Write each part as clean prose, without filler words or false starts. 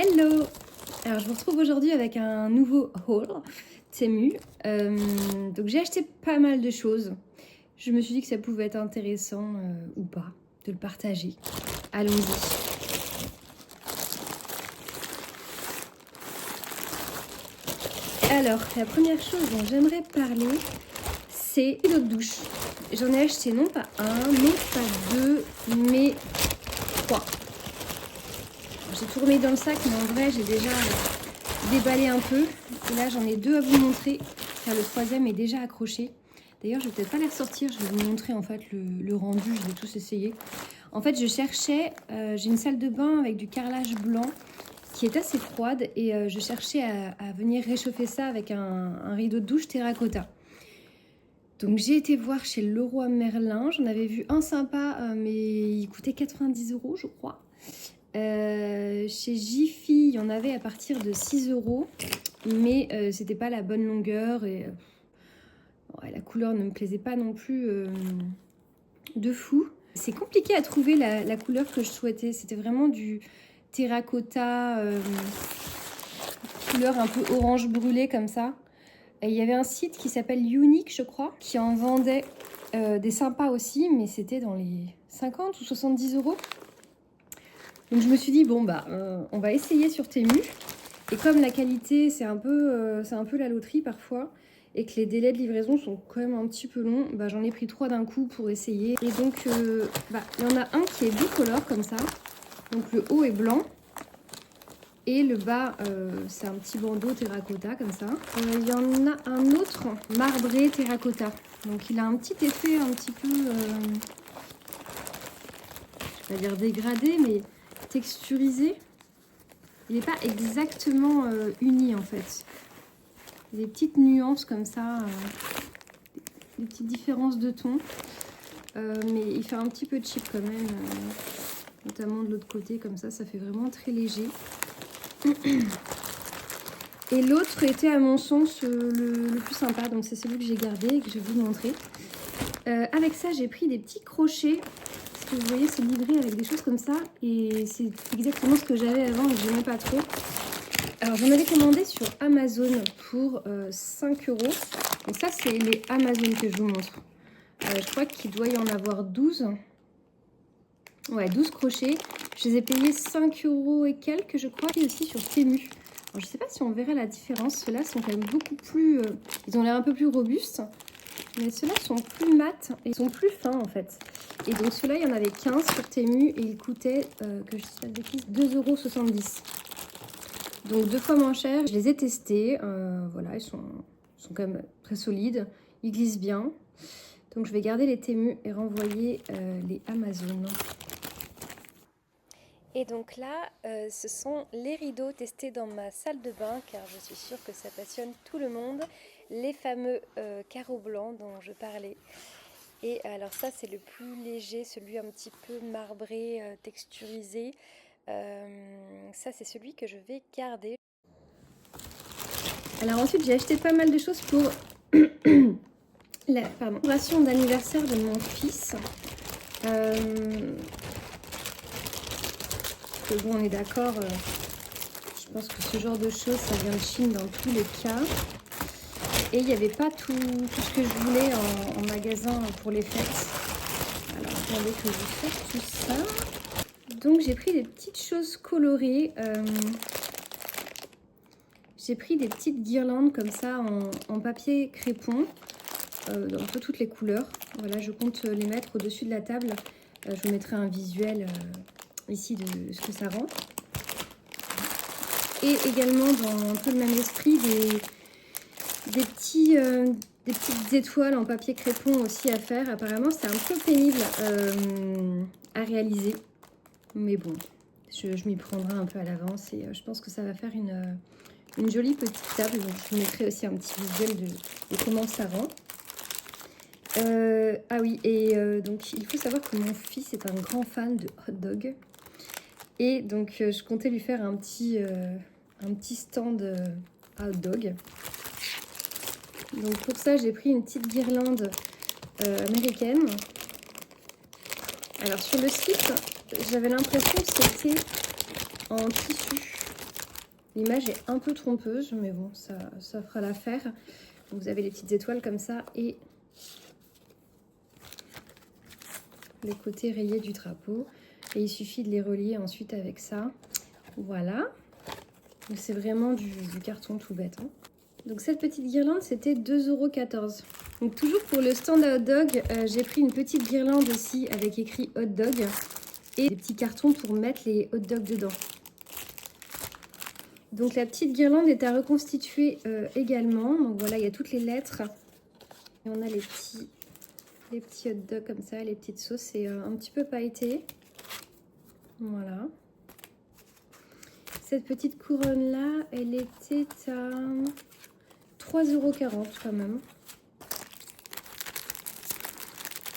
Hello! Alors je vous retrouve aujourd'hui avec un nouveau haul Temu. Donc j'ai acheté pas mal de choses. Je me suis dit que ça pouvait être intéressant ou pas de le partager. Allons-y. Alors la première chose dont j'aimerais parler, c'est une eau de douche. J'en ai acheté non pas un, non pas deux, mais trois. J'ai tout remis dans le sac, mais en vrai j'ai déjà déballé un peu. Et là j'en ai deux à vous montrer, car le troisième est déjà accroché. D'ailleurs je vais peut-être pas les ressortir, je vais vous montrer en fait le rendu, je vais tous essayer. En fait je cherchais, j'ai une salle de bain avec du carrelage blanc qui est assez froide et je cherchais à venir réchauffer ça avec un rideau de douche terracotta. Donc j'ai été voir chez Leroy Merlin, j'en avais vu un sympa mais il coûtait 90 € je crois. Chez Jiffy, il y en avait à partir de 6 €, mais c'était pas la bonne longueur et ouais, la couleur ne me plaisait pas non plus de fou. C'est compliqué à trouver la couleur que je souhaitais, c'était vraiment du terracotta, couleur un peu orange brûlé comme ça. Et il y avait un site qui s'appelle Unique, je crois, qui en vendait des sympas aussi, mais c'était dans les 50 ou 70 €. Donc je me suis dit, bon bah, on va essayer sur Temu. Et comme la qualité, c'est un peu la loterie parfois, et que les délais de livraison sont quand même un petit peu longs, bah, j'en ai pris 3 d'un coup pour essayer. Et donc, il y en a un qui est bicolore comme ça. Donc le haut est blanc. Et le bas, c'est un petit bandeau terracotta comme ça. Il y en a un autre marbré terracotta. Donc il a un petit effet un petit peu, je vais pas dire dégradé, mais texturisé. Il n'est pas exactement uni en fait. Il y a des petites nuances comme ça, des petites différences de ton. Mais il fait un petit peu cheap quand même, notamment de l'autre côté comme ça fait vraiment très léger. Et l'autre était à mon sens le plus sympa, donc c'est celui que j'ai gardé et que je vais vous montrer. Avec ça j'ai pris des petits crochets, parce que vous voyez c'est livré avec des choses comme ça, et c'est exactement ce que j'avais avant et que j'aimais pas trop. Alors j'en avais commandé sur Amazon pour 5 €. Donc ça c'est les Amazon que je vous montre. Je crois qu'il doit y en avoir 12. Ouais, 12 crochets. Je les ai payés 5 € et quelques, je crois, et aussi sur Temu. Alors, je sais pas si on verra la différence. Ceux-là sont quand même beaucoup plus... ils ont l'air un peu plus robustes. Mais ceux-là sont plus mat et sont plus fins en fait. Et donc ceux-là, il y en avait 15 sur Temu et ils coûtaient, que je dise pas de bêtises, 2,70 €. Donc 2 fois moins cher. Je les ai testés. Voilà, ils sont quand même très solides. Ils glissent bien. Donc je vais garder les Temu et renvoyer les Amazon. Et donc là, ce sont les rideaux testés dans ma salle de bain, car je suis sûre que ça passionne tout le monde. Les fameux carreaux blancs dont je parlais. Et alors ça, c'est le plus léger, celui un petit peu marbré, texturisé. Ça, c'est celui que je vais garder. Alors ensuite, j'ai acheté pas mal de choses pour la célébration d'anniversaire de mon fils. Bon, on est d'accord, je pense que ce genre de choses, ça vient de Chine dans tous les cas. Et il n'y avait pas tout ce que je voulais en magasin pour les fêtes. Alors, attendez que je fasse tout ça. Donc, j'ai pris des petites choses colorées. J'ai pris des petites guirlandes comme ça en papier crépon, dans un peu toutes les couleurs. Voilà, je compte les mettre au-dessus de la table. Je vous mettrai un visuel ici de ce que ça rend. Et également dans un peu le même esprit des petites étoiles en papier crépon aussi à faire. Apparemment c'est un peu pénible à réaliser, mais bon, je m'y prendrai un peu à l'avance et je pense que ça va faire une jolie petite table. Donc je vous mettrai aussi un petit visuel de comment ça rend. Ah oui, et donc il faut savoir que mon fils est un grand fan de hot dog. Et donc je comptais lui faire un petit stand à hot dog. Donc pour ça j'ai pris une petite guirlande américaine. Alors sur le site j'avais l'impression que c'était en tissu. L'image est un peu trompeuse, mais bon, ça fera l'affaire. Vous avez les petites étoiles comme ça et les côtés rayés du drapeau. Et il suffit de les relier ensuite avec ça. Voilà. C'est vraiment du carton tout bête. Hein. Donc cette petite guirlande, c'était 2,14 €. Donc toujours pour le stand à hot dog, j'ai pris une petite guirlande aussi avec écrit hot dog. Et des petits cartons pour mettre les hot dogs dedans. Donc la petite guirlande est à reconstituer également. Donc voilà, il y a toutes les lettres. Et on a les petits hot dogs comme ça, les petites sauces. C'est un petit peu pailleté. Voilà. Cette petite couronne là, elle était à 3,40 € quand même.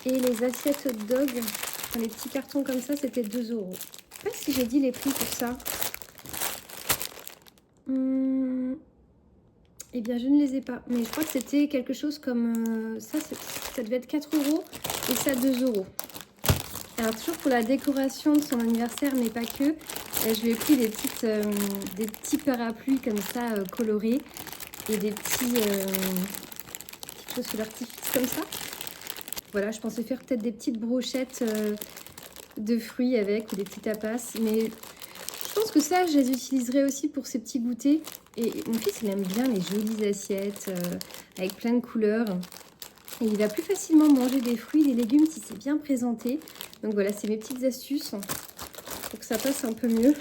Et les assiettes hot dog, enfin, les petits cartons comme ça, c'était 2 €. Je ne sais pas si j'ai dit les prix pour ça. Eh bien, je ne les ai pas. Mais je crois que c'était quelque chose comme... ça devait être 4 € et ça 2 €. Alors, toujours pour la décoration de son anniversaire, mais pas que, je lui ai pris des petits parapluies comme ça, colorés. Et des petites choses sur l'artifice comme ça. Voilà, je pensais faire peut-être des petites brochettes de fruits avec, ou des petits tapas. Mais je pense que ça, je les utiliserai aussi pour ces petits goûters. Et mon fils, il aime bien les jolies assiettes avec plein de couleurs. Et il va plus facilement manger des fruits, des légumes si c'est bien présenté. Donc voilà, c'est mes petites astuces pour que ça passe un peu mieux.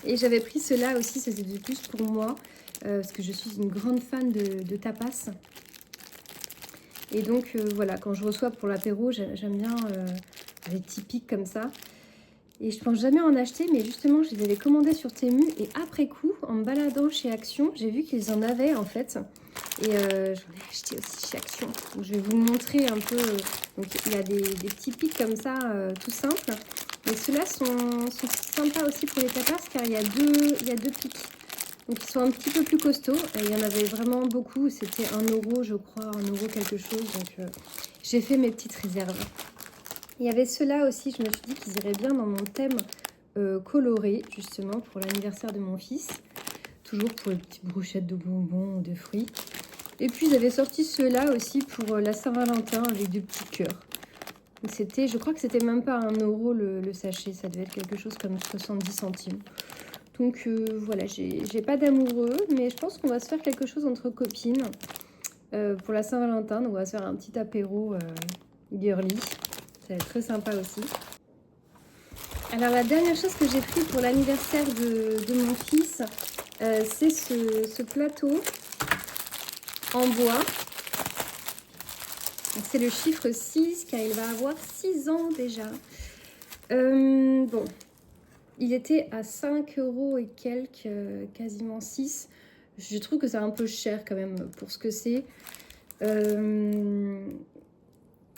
Et j'avais pris cela aussi, c'était de plus pour moi. Parce que je suis une grande fan de tapas. Et donc voilà, quand je reçois pour l'apéro, j'aime bien les petits pics comme ça. Et je pense jamais en acheter, mais justement je les avais commandés sur Temu. Et après coup, en me baladant chez Action, j'ai vu qu'ils en avaient en fait. Et j'en ai acheté aussi chez Action. Donc je vais vous montrer un peu. Donc il y a des petits pics comme ça, tout simples. Mais ceux-là sont sympas aussi pour les tapas car il y a deux pics. Donc ils sont un petit peu plus costauds. Il y en avait vraiment beaucoup. C'était 1 € je crois, 1 € quelque chose. Donc j'ai fait mes petites réserves. Il y avait ceux-là aussi, je me suis dit qu'ils iraient bien dans mon thème coloré, justement, pour l'anniversaire de mon fils. Toujours pour les petites brochettes de bonbons ou de fruits. Et puis j'avais sorti ceux-là aussi pour la Saint-Valentin avec des petits cœurs. Donc c'était, je crois que c'était même pas 1 € le sachet. Ça devait être quelque chose comme 70 centimes. Donc voilà, j'ai pas d'amoureux, mais je pense qu'on va se faire quelque chose entre copines pour la Saint-Valentin. Donc on va se faire un petit apéro girly. Ça va être très sympa aussi. Alors la dernière chose que j'ai pris pour l'anniversaire de mon fils, c'est ce plateau en bois. C'est le chiffre 6 car il va avoir 6 ans déjà. Bon. Il était à 5 € et quelques, quasiment 6. Je trouve que c'est un peu cher quand même pour ce que c'est.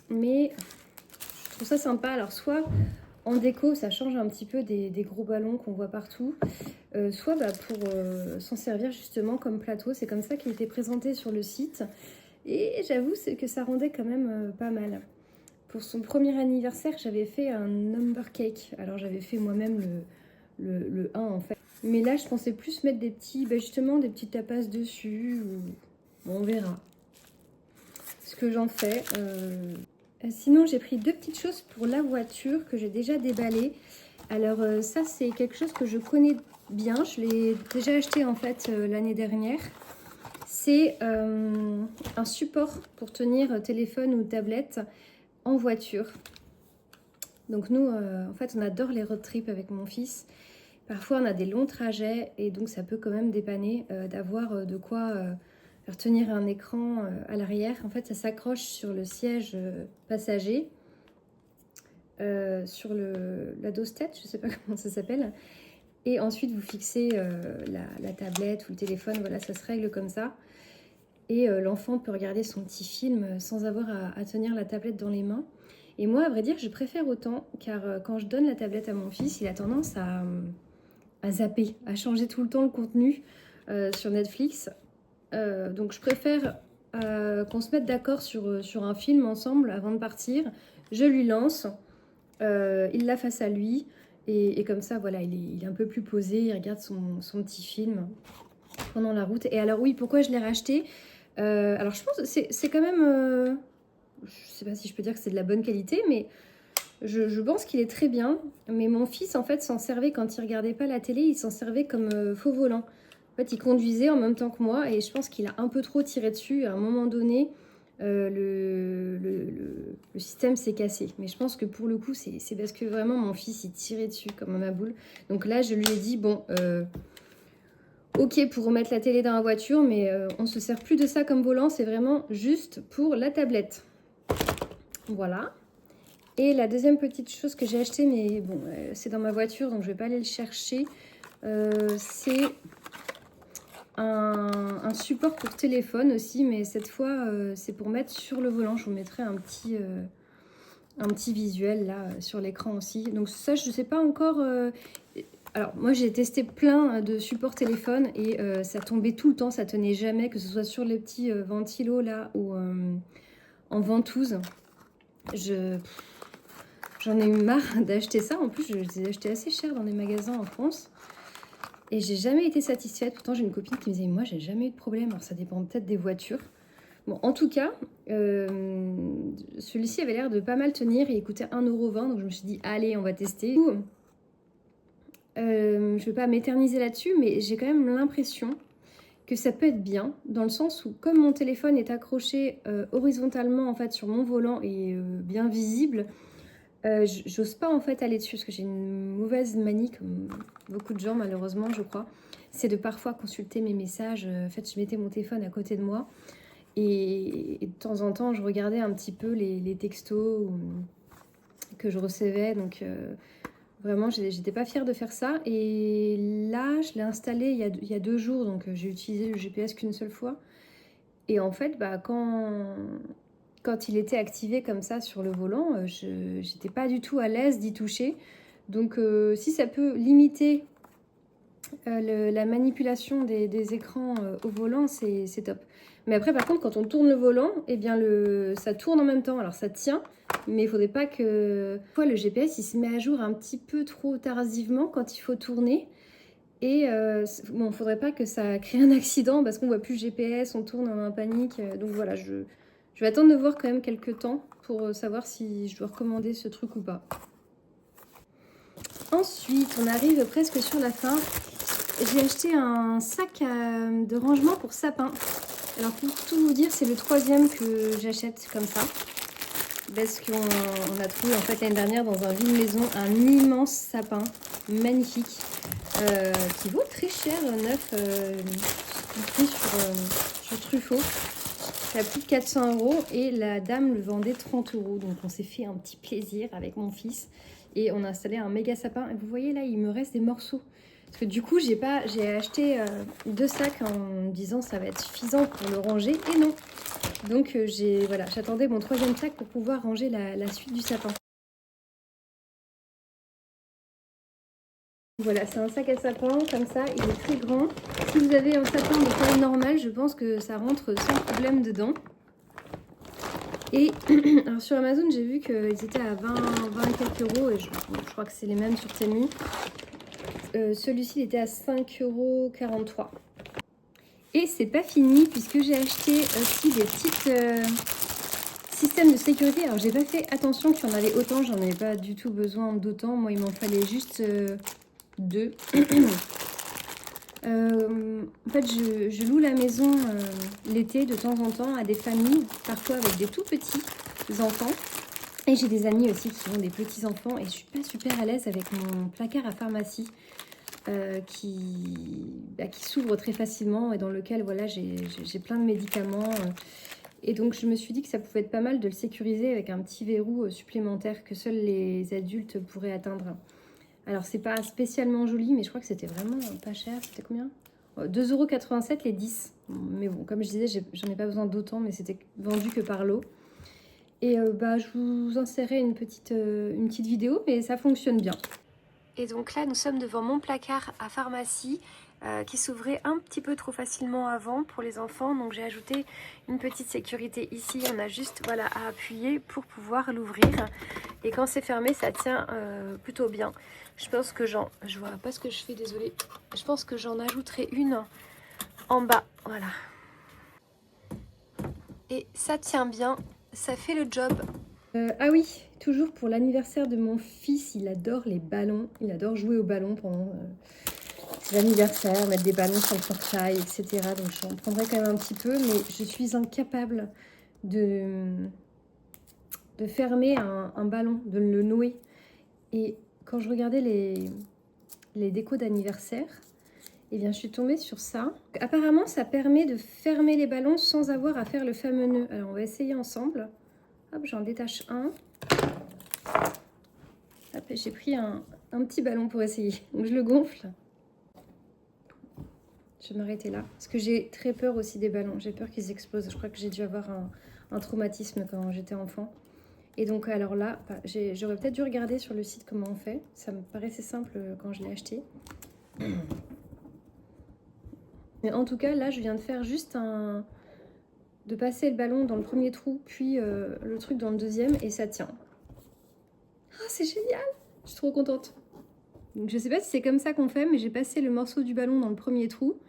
Mais je trouve ça sympa. Alors soit en déco, ça change un petit peu des gros ballons qu'on voit partout. Soit pour s'en servir justement comme plateau. C'est comme ça qu'il était présenté sur le site. Et j'avoue que ça rendait quand même pas mal. Pour son premier anniversaire, j'avais fait un number cake. Alors j'avais fait moi-même le 1 en fait. Mais là, je pensais plus mettre des petits, justement, des petits tapas dessus. Bon, on verra ce que j'en fais. Sinon, j'ai pris 2 petites choses pour la voiture que j'ai déjà déballées. Alors ça, c'est quelque chose que je connais bien. Je l'ai déjà acheté en fait l'année dernière. C'est un support pour tenir téléphone ou tablette en voiture. Donc nous, en fait, on adore les road trips avec mon fils. Parfois, on a des longs trajets et donc ça peut quand même dépanner d'avoir de quoi faire tenir un écran à l'arrière. En fait, ça s'accroche sur le siège passager, sur la dose-tête, je ne sais pas comment ça s'appelle. Et ensuite, vous fixez la tablette ou le téléphone, voilà, ça se règle comme ça. Et l'enfant peut regarder son petit film sans avoir à tenir la tablette dans les mains. Et moi, à vrai dire, je préfère autant, car quand je donne la tablette à mon fils, il a tendance à zapper, à changer tout le temps le contenu sur Netflix. Donc je préfère qu'on se mette d'accord sur un film ensemble avant de partir. Je lui lance, il l'a face à lui, Et comme ça, voilà, il est un peu plus posé, il regarde son petit film pendant la route. Et alors oui, pourquoi je l'ai racheté? Alors je pense que c'est quand même... je sais pas si je peux dire que c'est de la bonne qualité, mais je pense qu'il est très bien. Mais mon fils, en fait, s'en servait quand il regardait pas la télé, il s'en servait comme faux volant. En fait, il conduisait en même temps que moi et je pense qu'il a un peu trop tiré dessus. À un moment donné, le système s'est cassé. Mais je pense que pour le coup, c'est parce que vraiment mon fils, il tirait dessus comme ma boule. Donc là, je lui ai dit, bon... ok pour remettre la télé dans la voiture, mais on se sert plus de ça comme volant, c'est vraiment juste pour la tablette. Voilà. Et la deuxième petite chose que j'ai acheté, mais bon, c'est dans ma voiture, donc je vais pas aller le chercher, c'est un support pour téléphone aussi, mais cette fois, c'est pour mettre sur le volant. Je vous mettrai un petit visuel là sur l'écran aussi. Donc ça, je sais pas encore... alors moi j'ai testé plein de supports téléphone et ça tombait tout le temps, ça tenait jamais, que ce soit sur les petits ventilos là ou en ventouse. J'en ai eu marre d'acheter ça, en plus je les ai achetés assez cher dans des magasins en France. Et j'ai jamais été satisfaite, pourtant j'ai une copine qui me disait moi j'ai jamais eu de problème, alors ça dépend peut-être des voitures. Bon, en tout cas, celui-ci avait l'air de pas mal tenir et il coûtait 1,20 €, donc je me suis dit allez on va tester. Je ne vais pas m'éterniser là-dessus, mais j'ai quand même l'impression que ça peut être bien, dans le sens où comme mon téléphone est accroché horizontalement en fait sur mon volant et bien visible, j'ose pas en fait aller dessus parce que j'ai une mauvaise manie, comme beaucoup de gens malheureusement je crois, c'est de parfois consulter mes messages. En fait, je mettais mon téléphone à côté de moi et de temps en temps je regardais un petit peu les textos que je recevais, donc... vraiment, j'étais pas fière de faire ça. Et là, je l'ai installé il y a 2 jours, donc j'ai utilisé le GPS qu'une seule fois. Et en fait, bah, quand il était activé comme ça sur le volant, j'étais pas du tout à l'aise d'y toucher. Donc si ça peut limiter la manipulation des écrans au volant, c'est top. Mais après, par contre, quand on tourne le volant, eh bien ça tourne en même temps. Alors ça tient, mais il faudrait pas que... Parfois, le GPS, il se met à jour un petit peu trop tardivement quand il faut tourner. Et bon, faudrait pas que ça crée un accident parce qu'on voit plus le GPS, on tourne en panique. Donc voilà, je vais attendre de voir quand même quelques temps pour savoir si je dois recommander ce truc ou pas. Ensuite, on arrive presque sur la fin. J'ai acheté un sac de rangement pour sapin. Alors pour tout vous dire, c'est le 3e que j'achète comme ça. Parce qu'on a trouvé en fait l'année dernière dans un vide maison un immense sapin magnifique qui vaut très cher, neuf, pris sur Truffaut. C'est à plus de 400 € et la dame le vendait 30 €. Donc on s'est fait un petit plaisir avec mon fils et on a installé un méga sapin. Et vous voyez là, il me reste des morceaux. Parce que du coup, j'ai acheté 2 sacs en me disant ça va être suffisant pour le ranger. Et non. Donc voilà, j'attendais mon 3e sac pour pouvoir ranger la suite du sapin. Voilà, c'est un sac à sapin comme ça, il est très grand. Si vous avez un sapin de taille normale, je pense que ça rentre sans problème dedans. Et alors sur Amazon, j'ai vu qu'ils étaient à 20 et quelques euros, et je crois que c'est les mêmes sur Temu. Celui-ci, il était à 5,43 €. Et c'est pas fini, puisque j'ai acheté aussi des petites systèmes de sécurité. Alors, j'ai pas fait attention qu'il y en avait autant, j'en avais pas du tout besoin d'autant. Moi, il m'en fallait juste 2. En fait, je loue la maison l'été de temps en temps à des familles, parfois avec des tout petits enfants. Et j'ai des amis aussi qui ont des petits enfants et je suis pas super à l'aise avec mon placard à pharmacie qui s'ouvre très facilement et dans lequel voilà, j'ai plein de médicaments. Et donc je me suis dit que ça pouvait être pas mal de le sécuriser avec un petit verrou supplémentaire que seuls les adultes pourraient atteindre. Alors c'est pas spécialement joli, mais je crois que c'était vraiment pas cher. C'était combien? 2,87 € les 10. Mais bon, comme je disais, j'en ai pas besoin d'autant, mais c'était vendu que par lot. Et je vous insérerai une petite vidéo, mais ça fonctionne bien. Et donc là, nous sommes devant mon placard à pharmacie qui s'ouvrait un petit peu trop facilement avant pour les enfants. Donc j'ai ajouté une petite sécurité ici. On a juste voilà, à appuyer pour pouvoir l'ouvrir. Et quand c'est fermé, ça tient plutôt bien. Je pense que je vois pas ce que je fais, désolée. Je pense que j'en ajouterai une en bas. Voilà. Et ça tient bien, ça fait le job. Ah oui, toujours pour l'anniversaire de mon fils, il adore les ballons. Il adore jouer aux ballons pendant ses anniversaires, mettre des ballons sur le portail, etc. Donc j'en prendrai quand même un petit peu, mais je suis incapable de fermer un ballon, de le nouer. Et quand je regardais les décos d'anniversaire, eh bien, je suis tombée sur ça. Apparemment, ça permet de fermer les ballons sans avoir à faire le fameux nœud. Alors, on va essayer ensemble. Hop, j'en détache un. Hop, j'ai pris un petit ballon pour essayer. Donc, je le gonfle. Je vais m'arrêter là. Parce que j'ai très peur aussi des ballons. J'ai peur qu'ils explosent. Je crois que j'ai dû avoir un traumatisme quand j'étais enfant. Et donc, alors là, j'aurais peut-être dû regarder sur le site comment on fait. Ça me paraissait simple quand je l'ai acheté. Mais en tout cas, là, je viens de faire juste de passer le ballon dans le premier trou, puis le truc dans le deuxième, et ça tient. Ah, c'est génial! Je suis trop contente. Donc, je sais pas si c'est comme ça qu'on fait, mais j'ai passé le morceau du ballon dans le premier trou,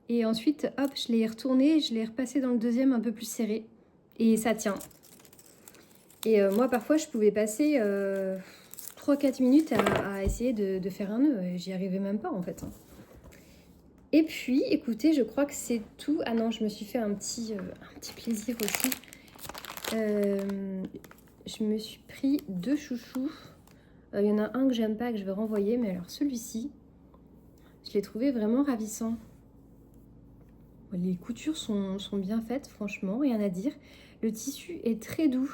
et ensuite, hop, je l'ai retourné, je l'ai repassé dans le deuxième un peu plus serré, et ça tient. Et moi, parfois, je pouvais passer 3-4 minutes à essayer de faire un nœud, et j'y arrivais même pas, en fait. Et puis, écoutez, je crois que c'est tout. Ah non, je me suis fait un petit plaisir aussi. Je me suis pris 2 chouchous. Il y en a un que j'aime pas, que je vais renvoyer. Mais alors celui-ci, je l'ai trouvé vraiment ravissant. Les coutures sont bien faites, franchement, rien à dire. Le tissu est très doux.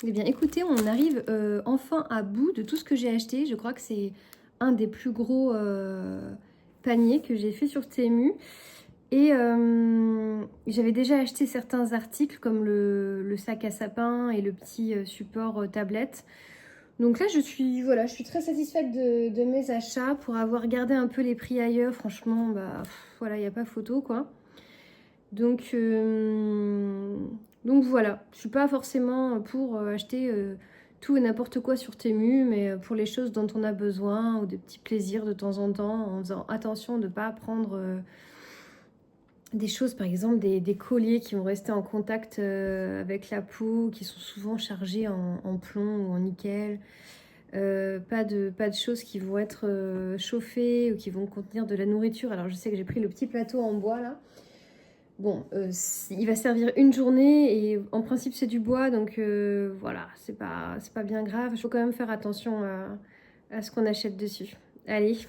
Eh bien, écoutez, on arrive enfin à bout de tout ce que j'ai acheté. Je crois que c'est un des plus gros paniers que j'ai fait sur Temu. Et j'avais déjà acheté certains articles comme le sac à sapin et le petit support tablette. Donc là, je suis très satisfaite de mes achats pour avoir gardé un peu les prix ailleurs. Franchement, bah voilà, il n'y a pas photo quoi. Donc voilà, je suis pas forcément pour acheter tout et n'importe quoi sur Temu, mais pour les choses dont on a besoin ou des petits plaisirs de temps en temps, en faisant attention de ne pas prendre des choses, par exemple des colliers qui vont rester en contact avec la peau, qui sont souvent chargés en plomb ou en nickel. Pas de choses qui vont être chauffées ou qui vont contenir de la nourriture. Alors je sais que j'ai pris le petit plateau en bois là. Bon, il va servir une journée et en principe c'est du bois, donc voilà, c'est pas bien grave. Il faut quand même faire attention à ce qu'on achète dessus. Allez,